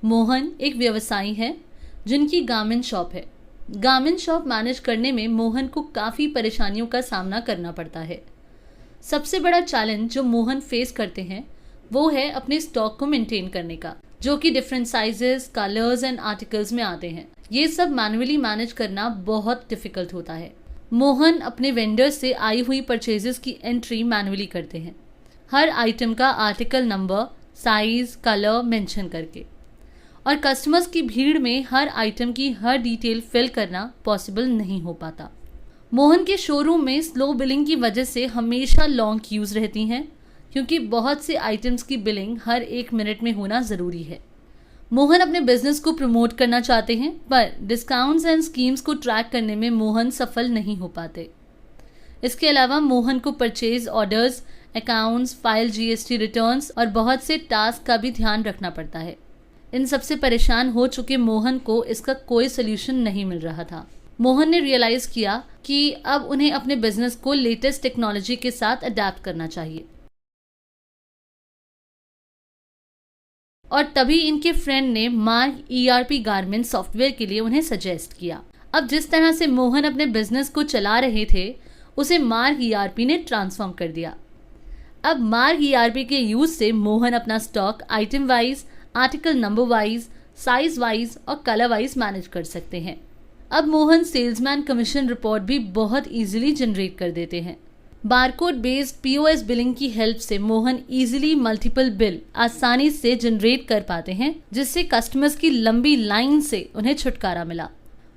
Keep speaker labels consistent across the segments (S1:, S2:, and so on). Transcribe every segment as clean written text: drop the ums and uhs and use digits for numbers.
S1: मोहन एक व्यवसायी है जिनकी गारमेंट शॉप है। गारमेंट शॉप मैनेज करने में मोहन को काफ़ी परेशानियों का सामना करना पड़ता है। सबसे बड़ा चैलेंज जो मोहन फेस करते हैं वो है अपने स्टॉक को मेंटेन करने का, जो कि different sizes, colours and articles में आते हैं। ये सब मैन्युअली मैनेज करना बहुत डिफिकल्ट होता है। मोहन अपने वेंडर्स से आई हुई परचेजेस की एंट्री मैन्युअली करते हैं, हर आइटम का article number, size, colour mention करके। और कस्टमर्स की भीड़ में हर आइटम की हर डिटेल फिल करना पॉसिबल नहीं हो पाता। मोहन के शोरूम में स्लो बिलिंग की वजह से हमेशा लॉन्ग क्यूज रहती हैं, क्योंकि बहुत से आइटम्स की बिलिंग हर 1 मिनट में होना ज़रूरी है। मोहन अपने बिजनेस को प्रमोट करना चाहते हैं, पर डिस्काउंट्स एंड स्कीम्स को ट्रैक करने में मोहन सफल नहीं हो पाते। इसके अलावा मोहन को purchase orders, accounts, file GST returns और बहुत से टास्क का भी ध्यान रखना पड़ता है। इन सबसे परेशान हो चुके मोहन को इसका कोई सोल्यूशन नहीं मिल रहा था। मोहन ने रियलाइज किया कि अब उन्हें अपने बिजनेस को लेटेस्ट टेक्नोलॉजी के साथ अडेप्ट करना चाहिए। और तभी इनके फ्रेंड ने मार्क ERP गारमेंट सॉफ्टवेयर के लिए उन्हें सजेस्ट किया। अब जिस तरह से मोहन अपने बिजनेस को चला रहे थे उसे मार्क ERP ने ट्रांसफॉर्म कर दिया। अब मार्क ERP के यूज से मोहन अपना stock item wise, article number wise, size wise और कलर वाइज मैनेज कर सकते हैं। अब मोहन सेल्समैन कमीशन रिपोर्ट भी बहुत इजीली जनरेट कर देते हैं। बारकोड बेस्ड POS बिलिंग की हेल्प से मोहन इजीली मल्टीपल बिल आसानी से जनरेट कर पाते हैं, जिससे कस्टमर्स की लंबी लाइन से उन्हें छुटकारा मिला।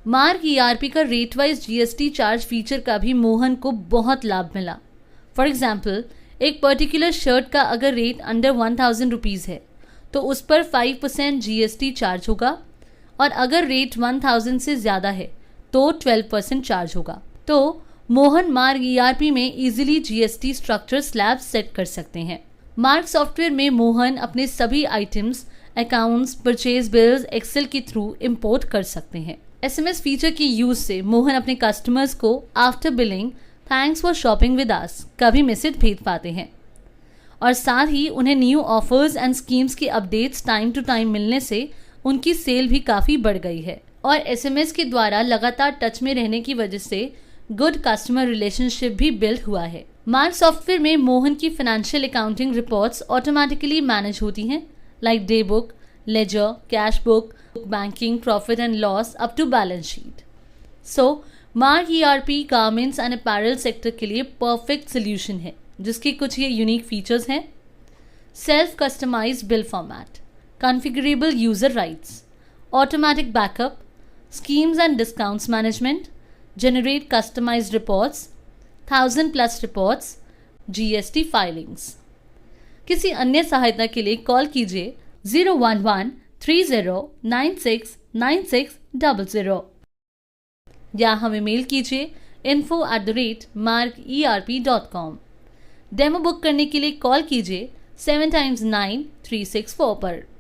S1: मार्क ERP का rate wise GST charge feature का भी मोहन को बहुत लाभ मिला। फॉर एग्जाम्पल, एक पर्टिकुलर शर्ट का अगर रेट अंडर 1000 रुपीज़ है तो उस पर 5% GST चार्ज होगा, और अगर रेट 1000 से ज़्यादा है तो 12% चार्ज होगा। तो मोहन मार्क ERP में easily GST structure slab set कर सकते हैं। मार्क सॉफ्टवेयर में मोहन अपने सभी items, accounts, purchase bills excel के थ्रू इंपोर्ट कर सकते हैं। SMS फीचर की यूज से मोहन अपने कस्टमर्स को after billing thanks for shopping with us का भी मैसेज भेज पाते हैं, और साथ ही उन्हें न्यू ऑफर्स एंड स्कीम्स की अपडेट्स टाइम टू टाइम मिलने से उनकी सेल भी काफ़ी बढ़ गई है। और SMS के द्वारा लगातार टच में रहने की वजह से गुड कस्टमर रिलेशनशिप भी बिल्ड हुआ है। मार्क सॉफ्टवेयर में मोहन की financial accounting reports automatically manage होती हैं, like day book, ledger, cash book, banking, profit and loss up to balance sheet. So Marg ERP garments and apparel sector के लिए परफेक्ट सोल्यूशन है, जिसकी कुछ ये यूनिक फीचर्स हैं। Self customized bill format, configurable user rights, automatic backup, schemes and discounts management, generate customized reports, 1000+ reports, GST filings। किसी अन्य सहायता के लिए कॉल कीजिए 01130969600 या हमें मेल कीजिए info@markerp.com। डेमो बुक करने के लिए कॉल कीजिए 7 x 9 364 पर।